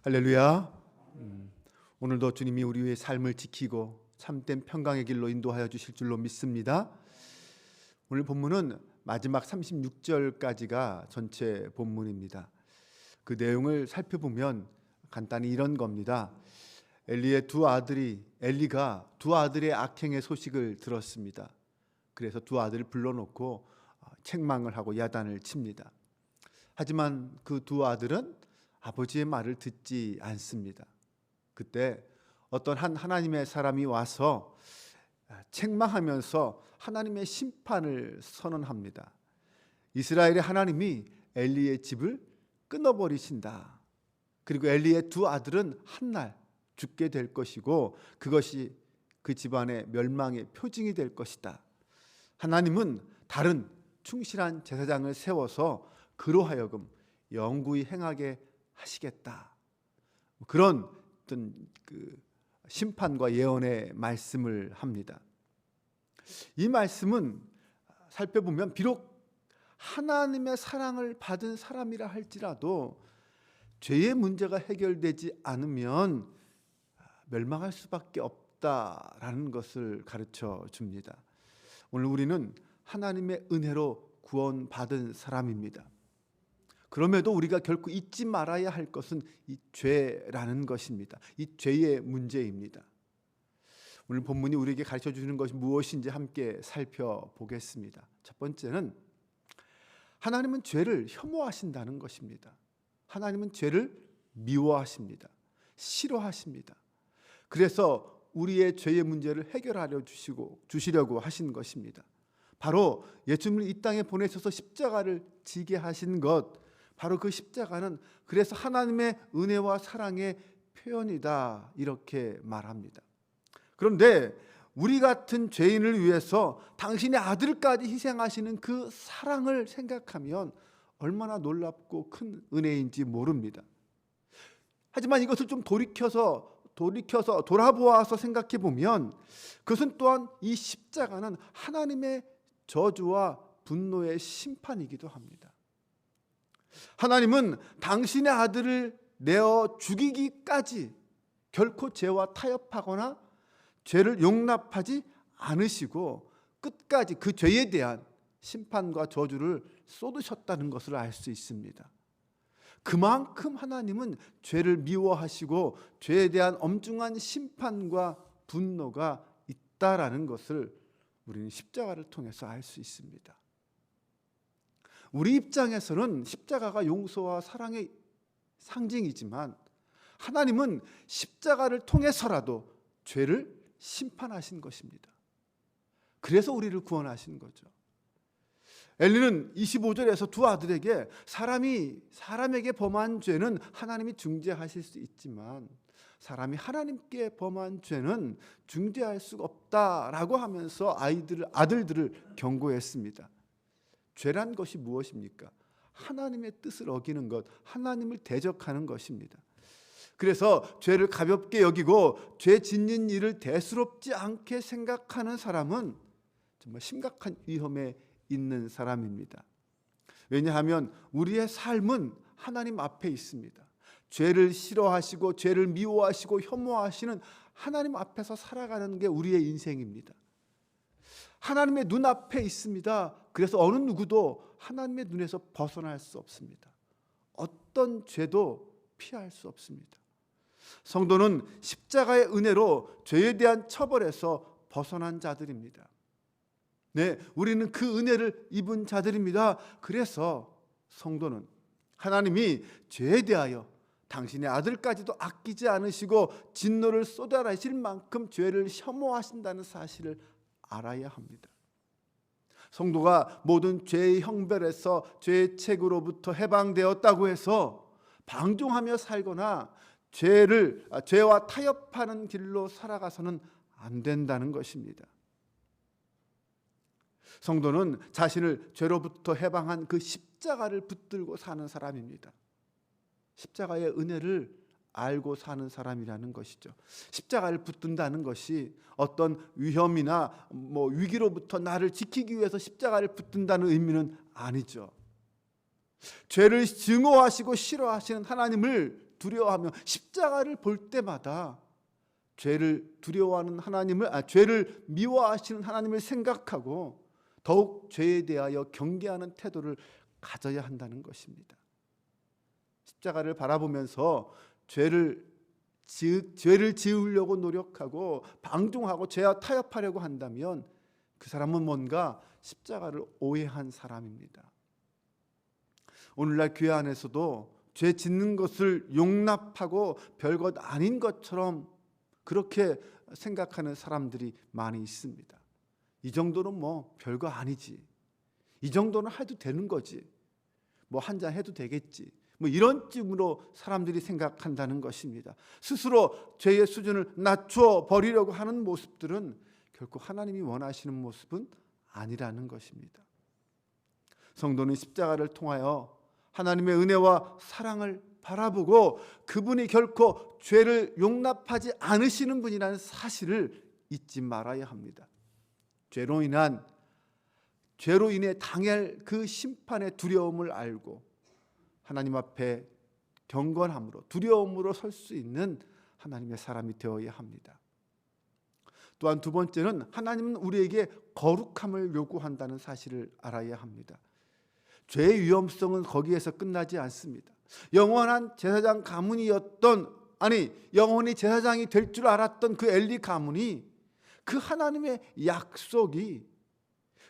할렐루야. 오늘도 주님이 우리의 삶을 지키고 참된 평강의 길로 인도하여 주실 줄로 믿습니다. 오늘 본문은 마지막 36절까지가 전체 본문입니다. 그 내용을 살펴보면 간단히 이런 겁니다. 엘리가 두 아들의 악행의 소식을 들었습니다. 그래서 두 아들을 불러놓고 책망을 하고 야단을 칩니다. 하지만 그 두 아들은 아버지의 말을 듣지 않습니다. 그때 어떤 하나님의 사람이 와서 책망하면서 하나님의 심판을 선언합니다. 이스라엘의 하나님이 엘리의 집을 끊어버리신다. 그리고 엘리의 두 아들은 한날 죽게 될 것이고 그것이 그 집안의 멸망의 표징이 될 것이다. 하나님은 다른 충실한 제사장을 세워서 그로 하여금 영구히 행하게 하시겠다. 그런 어떤 심판과 예언의 말씀을 합니다. 이 말씀은 살펴보면 비록 하나님의 사랑을 받은 사람이라 할지라도 죄의 문제가 해결되지 않으면 멸망할 수밖에 없다라는 것을 가르쳐 줍니다. 오늘 우리는 하나님의 은혜로 구원받은 사람입니다. 그럼에도 우리가 결코 잊지 말아야 할 것은 이 죄라는 것입니다. 이 죄의 문제입니다. 오늘 본문이 우리에게 가르쳐 주는 것이 무엇인지 함께 살펴보겠습니다. 첫 번째는 하나님은 죄를 혐오하신다는 것입니다. 하나님은 죄를 미워하십니다. 싫어하십니다. 그래서 우리의 죄의 문제를 해결하려 주시려고 하신 것입니다. 바로 예수님을 이 땅에 보내셔서 십자가를 지게 하신 것, 바로 그 십자가는 그래서 하나님의 은혜와 사랑의 표현이다 이렇게 말합니다. 그런데 우리 같은 죄인을 위해서 당신의 아들까지 희생하시는 그 사랑을 생각하면 얼마나 놀랍고 큰 은혜인지 모릅니다. 하지만 이것을 좀 돌이켜서 돌아보아서 생각해 보면 그것은 또한 이 십자가는 하나님의 저주와 분노의 심판이기도 합니다. 하나님은 당신의 아들을 내어 죽이기까지 결코 죄와 타협하거나 죄를 용납하지 않으시고 끝까지 그 죄에 대한 심판과 저주를 쏟으셨다는 것을 알 수 있습니다. 그만큼 하나님은 죄를 미워하시고 죄에 대한 엄중한 심판과 분노가 있다라는 것을 우리는 십자가를 통해서 알 수 있습니다. 우리 입장에서는 십자가가 용서와 사랑의 상징이지만 하나님은 십자가를 통해서라도 죄를 심판하신 것입니다. 그래서 우리를 구원하신 거죠. 엘리는 25절에서 두 아들에게 사람에게 범한 죄는 하나님이 중재하실 수 있지만 사람이 하나님께 범한 죄는 중재할 수가 없다라고 하면서 아들들을 경고했습니다. 죄란 것이 무엇입니까? 하나님의 뜻을 어기는 것, 하나님을 대적하는 것입니다. 그래서 죄를 가볍게 여기고 죄 짓는 일을 대수롭지 않게 생각하는 사람은 정말 심각한 위험에 있는 사람입니다. 왜냐하면 우리의 삶은 하나님 앞에 있습니다. 죄를 싫어하시고 죄를 미워하시고 혐오하시는 하나님 앞에서 살아가는 게 우리의 인생입니다. 하나님의 눈앞에 있습니다. 그래서 어느 누구도 하나님의 눈에서 벗어날 수 없습니다. 어떤 죄도 피할 수 없습니다. 성도는 십자가의 은혜로 죄에 대한 처벌에서 벗어난 자들입니다. 네, 우리는 그 은혜를 입은 자들입니다. 그래서 성도는 하나님이 죄에 대하여 당신의 아들까지도 아끼지 않으시고 진노를 쏟아내실 만큼 죄를 혐오하신다는 사실을 알아야 합니다. 성도가 모든 죄의 형벌에서 죄의 책으로부터 해방되었다고 해서 방종하며 살거나 죄와 타협하는 길로 살아가서는 안 된다는 것입니다. 성도는 자신을 죄로부터 해방한 그 십자가를 붙들고 사는 사람입니다. 십자가의 은혜를 알고 사는 사람이라는 것이죠. 십자가를 붙든다는 것이 어떤 위험이나 위기로부터 나를 지키기 위해서 십자가를 붙든다는 의미는 아니죠. 죄를 증오하시고 싫어하시는 하나님을 두려워하며 십자가를 볼 때마다 죄를 두려워하는 죄를 미워하시는 하나님을 생각하고 더욱 죄에 대하여 경계하는 태도를 가져야 한다는 것입니다. 십자가를 바라보면서 죄를 지으려고 노력하고 방종하고 죄와 타협하려고 한다면 그 사람은 뭔가 십자가를 오해한 사람입니다. 오늘날 교회 안에서도 죄 짓는 것을 용납하고 별것 아닌 것처럼 그렇게 생각하는 사람들이 많이 있습니다. 이 정도는 뭐 별거 아니지, 이 정도는 해도 되는 거지, 뭐 한 잔 해도 되겠지, 뭐 이런 쯤으로 사람들이 생각한다는 것입니다. 스스로 죄의 수준을 낮춰 버리려고 하는 모습들은 결코 하나님이 원하시는 모습은 아니라는 것입니다. 성도는 십자가를 통하여 하나님의 은혜와 사랑을 바라보고 그분이 결코 죄를 용납하지 않으시는 분이라는 사실을 잊지 말아야 합니다. 죄로 인해 당할 그 심판의 두려움을 알고 하나님 앞에 경건함으로 두려움으로 설 수 있는 하나님의 사람이 되어야 합니다. 또한 두 번째는 하나님은 우리에게 거룩함을 요구한다는 사실을 알아야 합니다. 죄의 위험성은 거기에서 끝나지 않습니다. 영원히 제사장이 될 줄 알았던 그 엘리 가문이 그 하나님의 약속이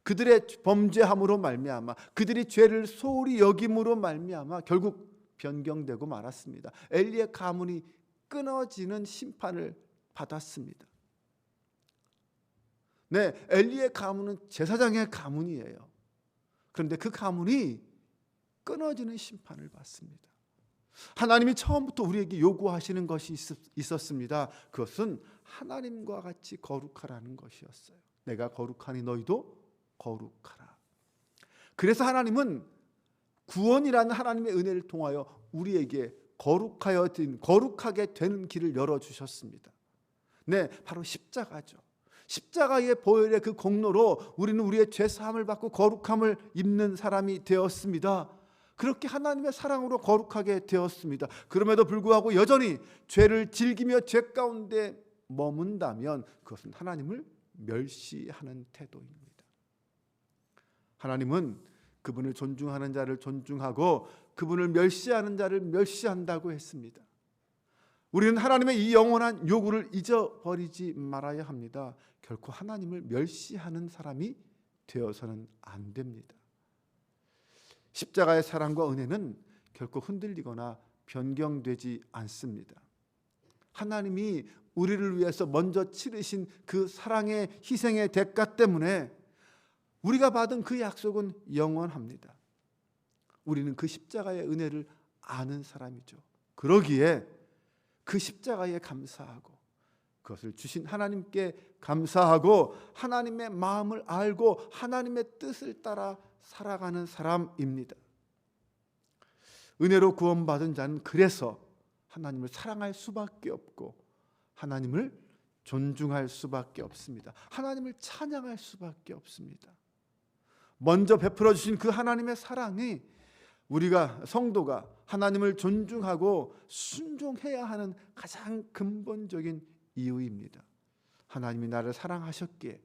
그들의 범죄함으로 말미암아 그들이 죄를 소홀히 여김으로 말미암아 결국 변경되고 말았습니다. 엘리의 가문이 끊어지는 심판을 받았습니다. 네, 엘리의 가문은 제사장의 가문이에요. 그런데 그 가문이 끊어지는 심판을 받습니다. 하나님이 처음부터 우리에게 요구하시는 것이 있었습니다. 그것은 하나님과 같이 거룩하라는 것이었어요. 내가 거룩하니 너희도 거룩하라. 그래서 하나님은 구원이라는 하나님의 은혜를 통하여 우리에게 거룩하게 되는 길을 열어주셨습니다. 네, 바로 십자가죠. 십자가의 보혈의 그 공로로 우리는 우리의 죄사함을 받고 거룩함을 입는 사람이 되었습니다. 그렇게 하나님의 사랑으로 거룩하게 되었습니다. 그럼에도 불구하고 여전히 죄를 즐기며 죄 가운데 머문다면 그것은 하나님을 멸시하는 태도입니다. 하나님은 그분을 존중하는 자를 존중하고 그분을 멸시하는 자를 멸시한다고 했습니다. 우리는 하나님의 이 영원한 요구를 잊어버리지 말아야 합니다. 결코 하나님을 멸시하는 사람이 되어서는 안 됩니다. 십자가의 사랑과 은혜는 결코 흔들리거나 변경되지 않습니다. 하나님이 우리를 위해서 먼저 치르신 그 사랑의 희생의 대가 때문에 우리가 받은 그 약속은 영원합니다. 우리는 그 십자가의 은혜를 아는 사람이죠. 그러기에 그 십자가에 감사하고 그것을 주신 하나님께 감사하고 하나님의 마음을 알고 하나님의 뜻을 따라 살아가는 사람입니다. 은혜로 구원받은 자는 그래서 하나님을 사랑할 수밖에 없고 하나님을 존중할 수밖에 없습니다. 하나님을 찬양할 수밖에 없습니다. 먼저 베풀어 주신 그 하나님의 사랑이 우리가 성도가 하나님을 존중하고 순종해야 하는 가장 근본적인 이유입니다. 하나님이 나를 사랑하셨기에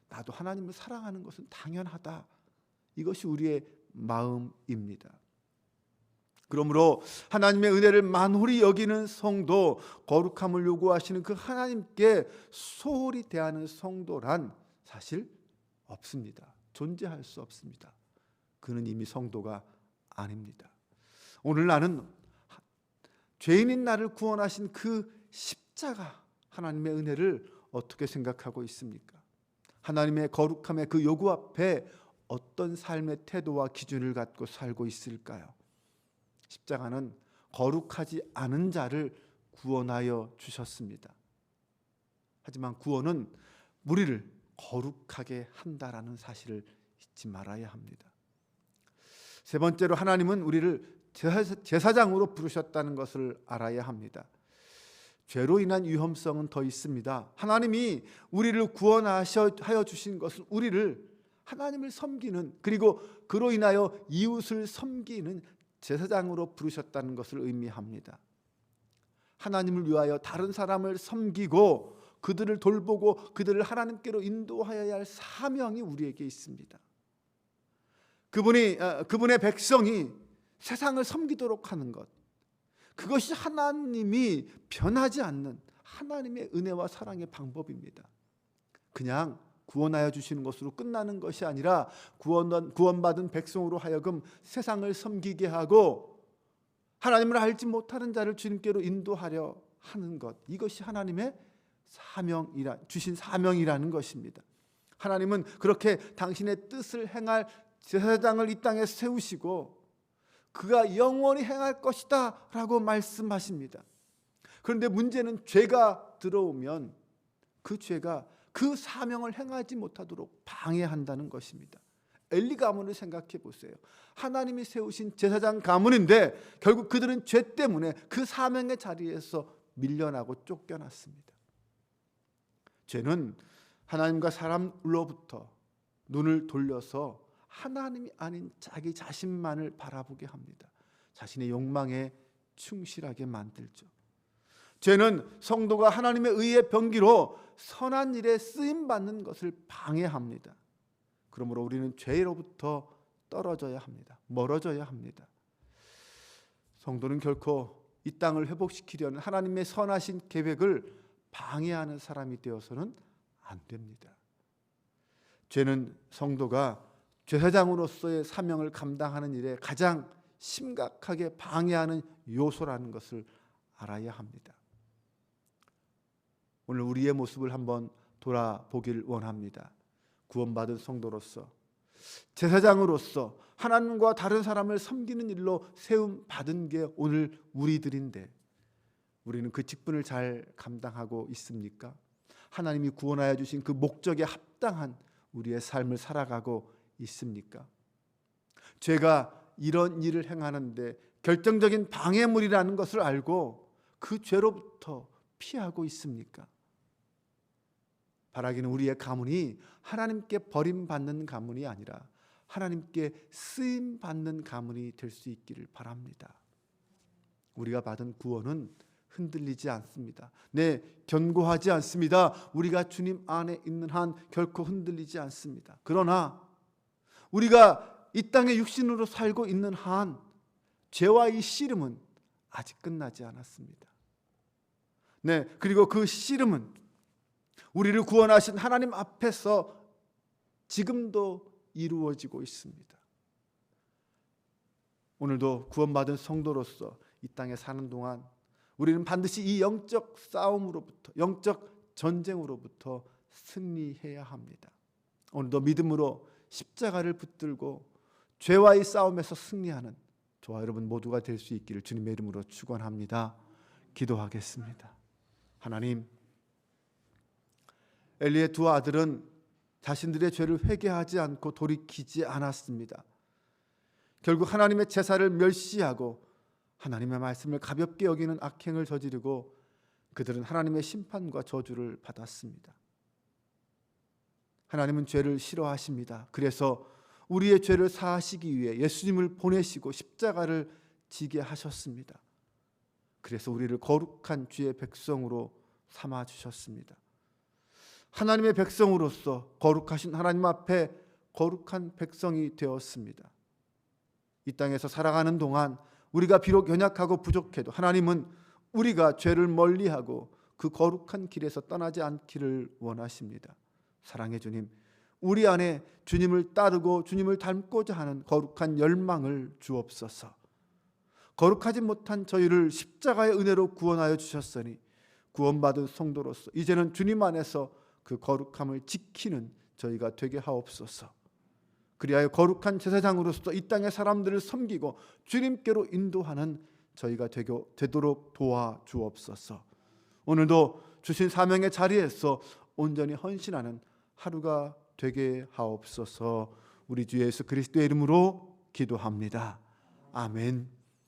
나도 하나님을 사랑하는 것은 당연하다. 이것이 우리의 마음입니다. 그러므로 하나님의 은혜를 만홀히 여기는 성도, 거룩함을 요구하시는 그 하나님께 소홀히 대하는 성도란 사실 없습니다. 존재할 수 없습니다. 그는 이미 성도가 아닙니다. 오늘 나는 죄인인 나를 구원하신 그 십자가 하나님의 은혜를 어떻게 생각하고 있습니까? 하나님의 거룩함의 그 요구 앞에 어떤 삶의 태도와 기준을 갖고 살고 있을까요? 십자가는 거룩하지 않은 자를 구원하여 주셨습니다. 하지만 구원은 우리를 거룩하게 한다라는 사실을 잊지 말아야 합니다. 세 번째로 하나님은 우리를 제사장으로 부르셨다는 것을 알아야 합니다. 죄로 인한 위험성은 더 있습니다. 하나님이 우리를 구원하여 주신 것은 우리를 하나님을 섬기는, 그리고 그로 인하여 이웃을 섬기는 제사장으로 부르셨다는 것을 의미합니다. 하나님을 위하여 다른 사람을 섬기고 그들을 돌보고 그들을 하나님께로 인도하여야 할 사명이 우리에게 있습니다. 그분의 백성이 세상을 섬기도록 하는 것, 그것이 하나님이 변하지 않는 하나님의 은혜와 사랑의 방법입니다. 그냥 구원하여 주시는 것으로 끝나는 것이 아니라 구원받은 백성으로 하여금 세상을 섬기게 하고 하나님을 알지 못하는 자를 주님께로 인도하려 하는 것, 이것이 하나님의 주신 사명이라는 것입니다. 하나님은 그렇게 당신의 뜻을 행할 제사장을 이 땅에 세우시고 그가 영원히 행할 것이다 라고 말씀하십니다. 그런데 문제는 죄가 들어오면 그 죄가 그 사명을 행하지 못하도록 방해한다는 것입니다. 엘리 가문을 생각해 보세요. 하나님이 세우신 제사장 가문인데 결국 그들은 죄 때문에 그 사명의 자리에서 밀려나고 쫓겨났습니다. 죄는 하나님과 사람으로부터 눈을 돌려서 하나님이 아닌 자기 자신만을 바라보게 합니다. 자신의 욕망에 충실하게 만들죠. 죄는 성도가 하나님의 의의 병기로 선한 일에 쓰임받는 것을 방해합니다. 그러므로 우리는 죄로부터 떨어져야 합니다. 멀어져야 합니다. 성도는 결코 이 땅을 회복시키려는 하나님의 선하신 계획을 방해하는 사람이 되어서는 안 됩니다. 죄는 성도가 제사장으로서의 사명을 감당하는 일에 가장 심각하게 방해하는 요소라는 것을 알아야 합니다. 오늘 우리의 모습을 한번 돌아보길 원합니다. 구원받은 성도로서, 제사장으로서 하나님과 다른 사람을 섬기는 일로 세움 받은 게 오늘 우리들인데 우리는 그 직분을 잘 감당하고 있습니까? 하나님이 구원하여 주신 그 목적에 합당한 우리의 삶을 살아가고 있습니까? 죄가 이런 일을 행하는데 결정적인 방해물이라는 것을 알고 그 죄로부터 피하고 있습니까? 바라기는 우리의 가문이 하나님께 버림받는 가문이 아니라 하나님께 쓰임받는 가문이 될 수 있기를 바랍니다. 우리가 받은 구원은 흔들리지 않습니다. 네, 견고하지 않습니다. 우리가 주님 안에 있는 한 결코 흔들리지 않습니다. 그러나 우리가 이 땅에 육신으로 살고 있는 한 죄와 이 씨름은 아직 끝나지 않았습니다. 네, 그리고 그 씨름은 우리를 구원하신 하나님 앞에서 지금도 이루어지고 있습니다. 오늘도 구원받은 성도로서 이 땅에 사는 동안 우리는 반드시 이 영적 싸움으로부터, 영적 전쟁으로부터 승리해야 합니다. 오늘도 믿음으로 십자가를 붙들고 죄와의 싸움에서 승리하는 저와 여러분 모두가 될 수 있기를 주님의 이름으로 축원합니다. 기도하겠습니다. 하나님, 엘리의 두 아들은 자신들의 죄를 회개하지 않고 돌이키지 않았습니다. 결국 하나님의 제사를 멸시하고 하나님의 말씀을 가볍게 여기는 악행을 저지르고 그들은 하나님의 심판과 저주를 받았습니다. 하나님은 죄를 싫어하십니다. 그래서 우리의 죄를 사하시기 위해 예수님을 보내시고 십자가를 지게 하셨습니다. 그래서 우리를 거룩한 주의 백성으로 삼아 주셨습니다. 하나님의 백성으로서 거룩하신 하나님 앞에 거룩한 백성이 되었습니다. 이 땅에서 살아가는 동안 우리가 비록 연약하고 부족해도 하나님은 우리가 죄를 멀리하고 그 거룩한 길에서 떠나지 않기를 원하십니다. 사랑의 주님, 우리 안에 주님을 따르고 주님을 닮고자 하는 거룩한 열망을 주옵소서. 거룩하지 못한 저희를 십자가의 은혜로 구원하여 주셨으니 구원받은 성도로서 이제는 주님 안에서 그 거룩함을 지키는 저희가 되게 하옵소서. 그리하여 거룩한 제사장으로서 이 땅의 사람들을 섬기고 주님께로 인도하는 저희가 되도록 도와주옵소서. 오늘도 주신 사명의 자리에서 온전히 헌신하는 하루가 되게 하옵소서. 우리 주 예수 그리스도의 이름으로 기도합니다. 아멘.